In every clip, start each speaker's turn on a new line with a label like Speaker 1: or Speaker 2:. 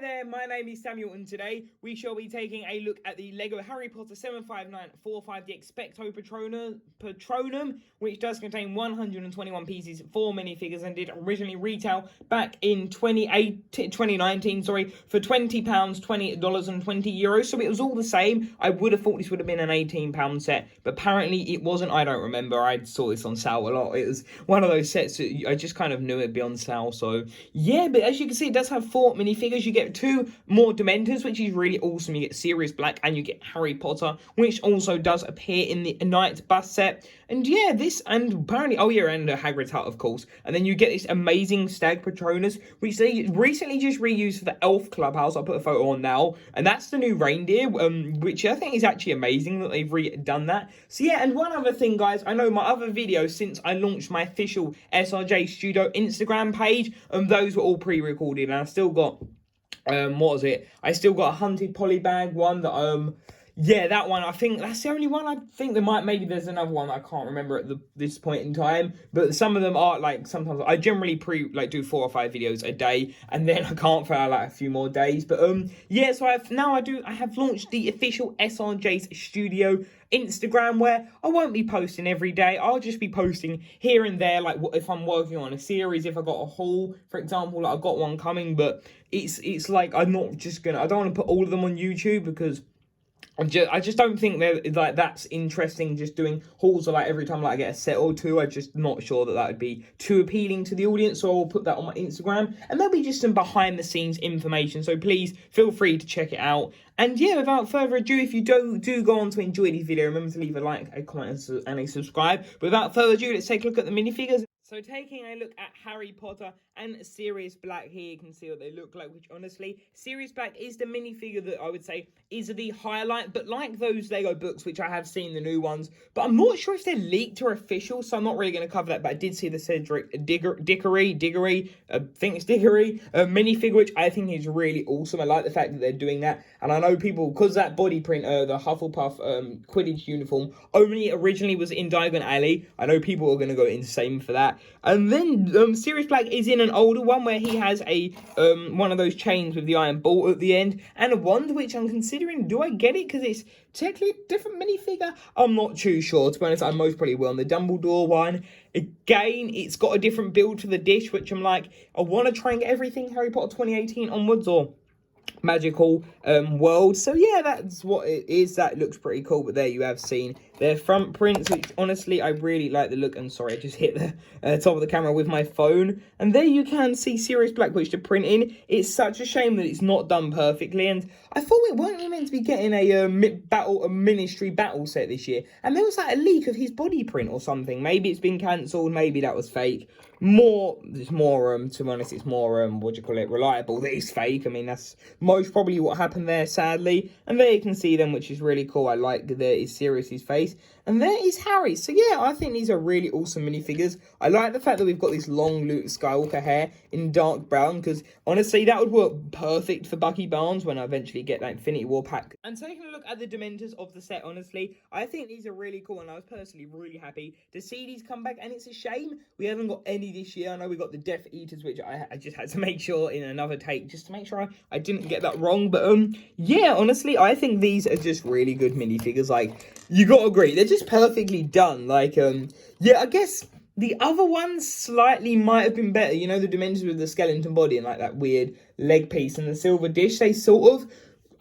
Speaker 1: there, my name is Samuel, and today we shall be taking a look at the LEGO Harry Potter 75945, the Expecto Patronum, which does contain 121 pieces, 4 minifigures, and did originally retail back in 2019, for £20, $20 and €20. So it was all the same. I would have thought this would have been an £18 set, but apparently it wasn't. I don't remember. I saw this on sale a lot. It was one of those sets that I just kind of knew it'd be on sale. So yeah, but as you can see, it does have 4 minifigures. You get 2 more Dementors, which is really awesome. You get Sirius Black and you get Harry Potter, which also does appear in the Night Bus set. And yeah, this, and apparently, oh yeah, and Hagrid's Hut, of course. And then you get this amazing Stag Patronus, which they recently just reused for the Elf Clubhouse. I'll put a photo on now. And that's the new reindeer, which I think is actually amazing that they've redone that. So yeah, and one other thing, guys, I know my other videos, since I launched my official SRJstudio Instagram page, those were all pre-recorded, and I've still got, I still got a Hunted Polybag one that, yeah, that one, I think that's the only one. I think maybe there's another one that I can't remember at this point in time, but some of them are, like, sometimes I generally do 4 or 5 videos a day, and then I can't for like a few more days, but yeah, so I have launched the official SRJstudio Instagram, where I won't be posting every day. I'll just be posting here and there, like if I'm working on a series, if I got a haul, for example, like I've got one coming, but it's like I'm not just gonna, I don't want to put all of them on YouTube, because I just don't think that like that's interesting, just doing hauls of like every time like I get a set or 2. I'm just not sure that would be too appealing to the audience, so I'll put that on my Instagram, and there'll be just some behind the scenes information, so please feel free to check it out. And yeah, without further ado, if you do go on to enjoy this video, remember to leave a like, a comment, and a subscribe. But without further ado, let's take a look at the minifigures. So taking a look at Harry Potter and Sirius Black, here you can see what they look like, which honestly, Sirius Black is the minifigure that I would say is the highlight, but like those Lego books, which I have seen, the new ones, but I'm not sure if they're leaked or official, so I'm not really going to cover that, but I did see the Cedric Diggory, I think it's Diggory, minifigure, which I think is really awesome. I like the fact that they're doing that, and I know people, because that body print, the Hufflepuff Quidditch uniform, only originally was in Diagon Alley, I know people are going to go insane for that. And then Sirius Black is in an older one where he has a one of those chains with the iron bolt at the end, and a wand, which I'm considering, do I get it? Because it's technically a different minifigure. I'm not too sure, to be honest. I most probably will. On the Dumbledore one, again, it's got a different build for the dish, which I'm like, I want to try and get everything Harry Potter 2018 onwards, or magical world. So yeah, that's what it is. That looks pretty cool. But there you have seen their front prints, which honestly I really like the look. And sorry, I just hit the top of the camera with my phone, and there you can see Sirius Black, which to print in. It's such a shame that it's not done perfectly, and I thought we weren't meant to be getting a ministry battle set this year, and there was like a leak of his body print or something. Maybe it's been cancelled, maybe that was fake. It's more to be honest, it's more reliable that it's fake. I mean, that's most probably what happened there, sadly. And there you can see them, which is really cool. I like that there is Sirius's face, and there is Harry. So yeah, I think these are really awesome minifigures. I like the fact that we've got this long Luke Skywalker hair in dark brown, because honestly that would work perfect for Bucky Barnes when I eventually get that Infinity War pack. And taking a look at the Dementors of the set, honestly, I think these are really cool, and I was personally really happy to see these come back. And it's a shame we haven't got any this year. I know we got the Death Eaters, which I just had to make sure in another take, just to make sure I didn't get that wrong. But yeah, honestly, I think these are just really good minifigures. Like, you gotta agree, they're just perfectly done. Like, yeah, I guess the other ones slightly might have been better. You know, the Dementors with the skeleton body and like that weird leg piece and the silver dish, they sort of,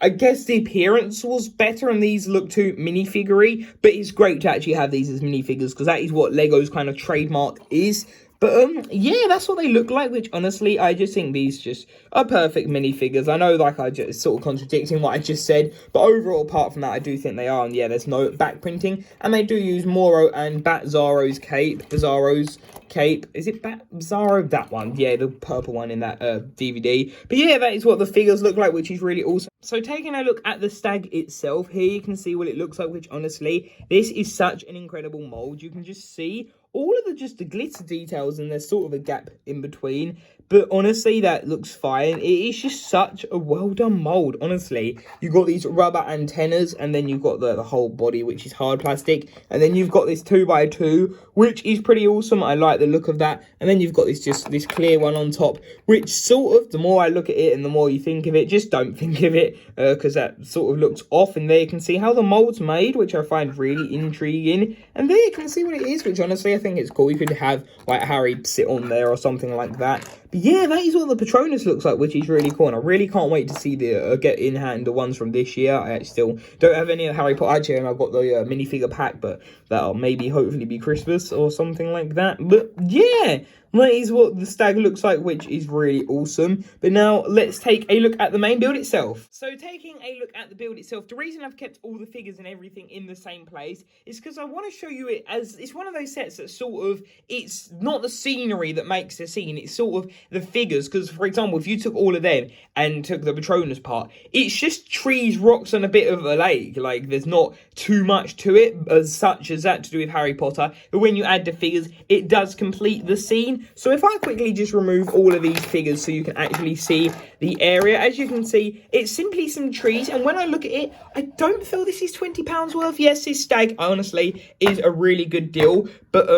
Speaker 1: I guess the appearance was better, and these look too minifigure-y, but it's great to actually have these as minifigures, because that is what Lego's kind of trademark is. But yeah, that's what they look like, which honestly, I just think these just are perfect minifigures. I know, like, I just sort of contradicting what I just said, but overall, apart from that, I do think they are. And yeah, there's no back printing, and they do use Moro and Bizarro's cape. Is it Bizarro? That one. Yeah, the purple one in that DVD. But yeah, that is what the figures look like, which is really awesome. So taking a look at the stag itself, here you can see what it looks like, which honestly, this is such an incredible mold. You can just see all of the glitter details, and there's sort of a gap in between. But honestly, that looks fine. It is just such a well-done mold, honestly. You've got these rubber antennas, and then you've got the whole body, which is hard plastic. And then you've got this 2x2, which is pretty awesome. I like the look of that. And then you've got this clear one on top, which sort of, the more I look at it and the more you think of it, just don't think of it, because that sort of looks off. And there you can see how the mold's made, which I find really intriguing. And there you can see what it is, which honestly, I think it's cool. You could have, like, Harry sit on there or something like that. But yeah, that is what the Patronus looks like, which is really cool. And I really can't wait to see the get in hand the ones from this year. I actually still don't have any of Harry Potter. Actually, and I've got the minifigure pack, but that'll maybe hopefully be Christmas or something like that. But yeah, that is what the stag looks like, which is really awesome. But now let's take a look at the main build itself. So taking a look at the build itself, the reason I've kept all the figures and everything in the same place is because I want to show you it as it's one of those sets that sort of, it's not the scenery that makes the scene, it's sort of the figures. Because for example, if you took all of them and took the Patronus part, it's just trees, rocks, and a bit of a lake. Like, there's not too much to it as such as that to do with Harry Potter. But when you add the figures, it does complete the scene. So if I quickly just remove all of these figures so you can actually see the area, as you can see, it's simply some trees. And when I look at it, I don't feel this is £20 worth. Yes, this stag, honestly, is a really good deal. But,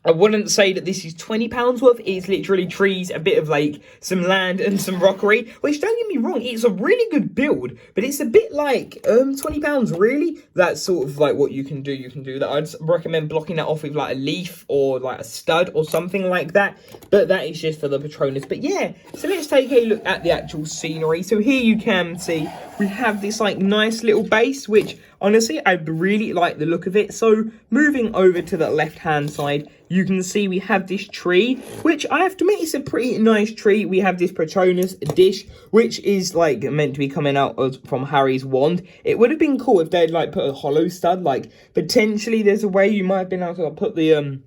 Speaker 1: I wouldn't say that this is £20 worth. It's literally trees, a bit of like some land and some rockery, which, don't get me wrong, it's a really good build, but it's a bit like £20 really. That's sort of like what you can do. You can do that. I'd recommend blocking that off with like a leaf or like a stud or something like that, but that is just for the Patronus. But yeah, so let's take a look at the actual scenery. So here you can see we have this like nice little base, which honestly, I really like the look of it. So moving over to the left-hand side, you can see we have this tree, which I have to admit is a pretty nice tree. We have this Patronus dish, which is like meant to be coming out from Harry's wand. It would have been cool if they'd like put a hollow stud, like potentially there's a way you might have been able to put the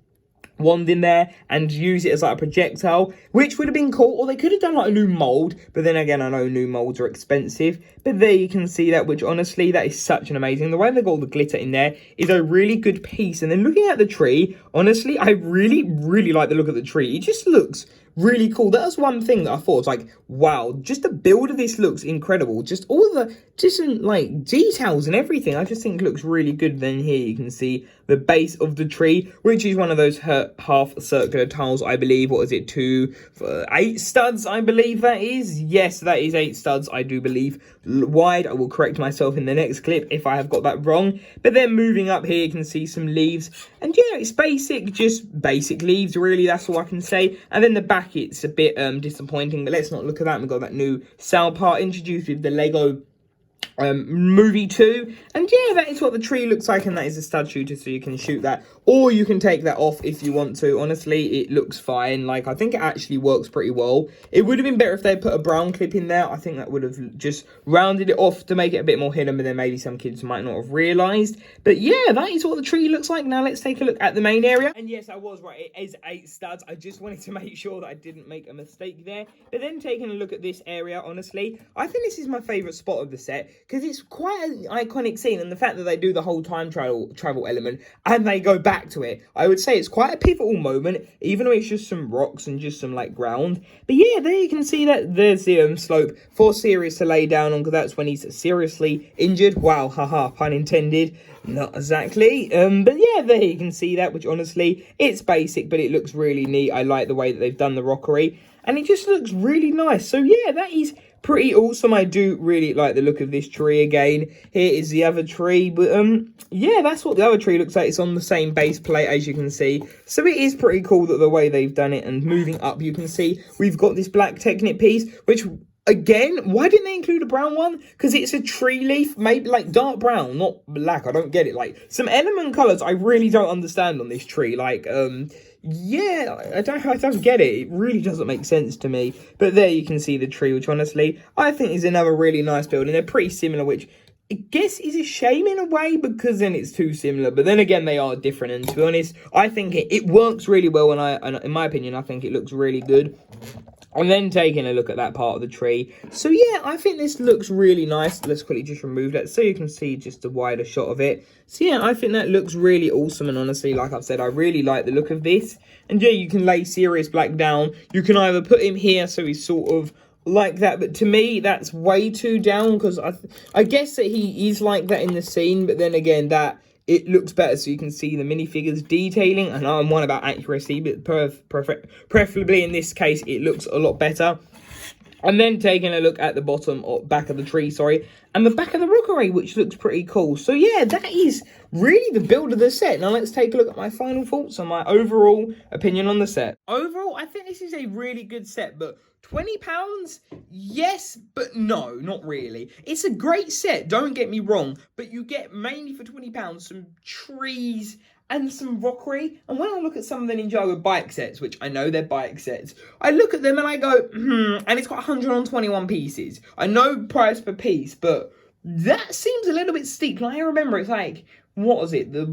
Speaker 1: wand in there and use it as like a projectile, which would have been cool. Or they could have done like a new mold, but then again, I know new molds are expensive. But there you can see that, which honestly, that is such an amazing, the way they got all the glitter in there is a really good piece. And then looking at the tree, honestly, I really like the look of the tree. It just looks really cool. That was one thing that I thought was like, wow, just the build of this looks incredible. Just all the different like details and everything, I just think looks really good. Then here you can see the base of the tree, which is one of those half circular tiles, I believe. What is it, 8 studs, I believe that is. Yes, that is 8 studs, I do believe, wide. I will correct myself in the next clip if I have got that wrong. But then moving up here, you can see some leaves. And yeah, it's basic, just basic leaves, really. That's all I can say. And then the back, it's a bit disappointing, but let's not look at that. We've got that new sail part introduced with the Lego movie 2, and yeah, that is what the tree looks like, and that is a stud shooter, so you can shoot that, or you can take that off if you want to. Honestly, it looks fine. Like, I think it actually works pretty well. It would have been better if they put a brown clip in there. I think that would have just rounded it off to make it a bit more hidden, but then maybe some kids might not have realized. But yeah, that is what the tree looks like. Now let's take a look at the main area. And yes, I was right, it is 8 studs. I just wanted to make sure that I didn't make a mistake there. But then taking a look at this area, honestly, I think this is my favorite spot of the set, because it's quite an iconic scene, and the fact that they do the whole time travel element and they go back to it, I would say it's quite a pivotal moment, even though it's just some rocks and just some like ground. But yeah, there you can see that there's the slope for Sirius to lay down on, because that's when he's seriously injured. Wow, haha, pun intended. Not exactly. But yeah, there you can see that, which honestly, it's basic, but it looks really neat. I like the way that they've done the rockery, and it just looks really nice. So yeah, that is pretty awesome. I do really like the look of this tree again. Here is the other tree, but yeah, that's what the other tree looks like. It's on the same base plate, as you can see. So it is pretty cool that the way they've done it. And moving up, you can see we've got this black Technic piece, which, again, why didn't they include a brown one? Because it's a tree leaf, maybe like dark brown, not black. I don't get it. Like, some element colors I really don't understand on this tree. Like, yeah, I don't get it. It really doesn't make sense to me. But there you can see the tree, which honestly, I think is another really nice build. And they're pretty similar, which I guess is a shame in a way, because then it's too similar. But then again, they are different. And to be honest, I think it works really well. And in my opinion, I think it looks really good. And then taking a look at that part of the tree. So yeah, I think this looks really nice. Let's quickly just remove that so you can see just a wider shot of it. So yeah, I think that looks really awesome. And honestly, like I've said, I really like the look of this. And yeah, you can lay Sirius Black down. You can either put him here so he's sort of like that, but to me that's way too down, because I guess that he is like that in the scene, but then again that it looks better so you can see the minifigures detailing. And I'm one about accuracy, but preferably in this case it looks a lot better. And then taking a look at the bottom or back of the tree, sorry, and the back of the rockery, which looks pretty cool. So yeah, that is really the build of the set. Now let's take a look at my final thoughts and my overall opinion on the set. Overall, I think this is a really good set, but £20? Yes, but no, not really. It's a great set, don't get me wrong, but you get mainly for £20 some trees and some rockery. And when I look at some of the Ninjago bike sets, which I know they're bike sets, I look at them and I go, and it's got 121 pieces. I know price per piece, but that seems a little bit steep. Like, I remember it's like, what was it? The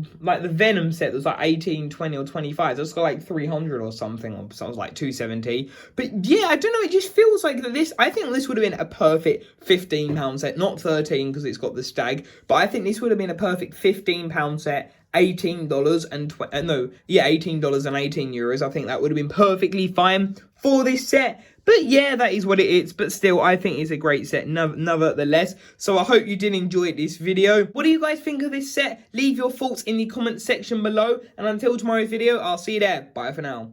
Speaker 1: Venom set that was like 18, 20 or 25. That's got like 300 or something, or sounds like 270. But yeah, I don't know, it just feels like that this, I think this would have been a perfect £15 set, not 13 because it's got the stag, but I think this would have been a perfect £15 set. $18 and $18 and 18 euros. I think that would have been perfectly fine for this set. But yeah, that is what it is. But still, I think it's a great set nevertheless. So I hope you did enjoy this video. What do you guys think of this set? Leave your thoughts in the comment section below. And until tomorrow's video, I'll see you there. Bye for now.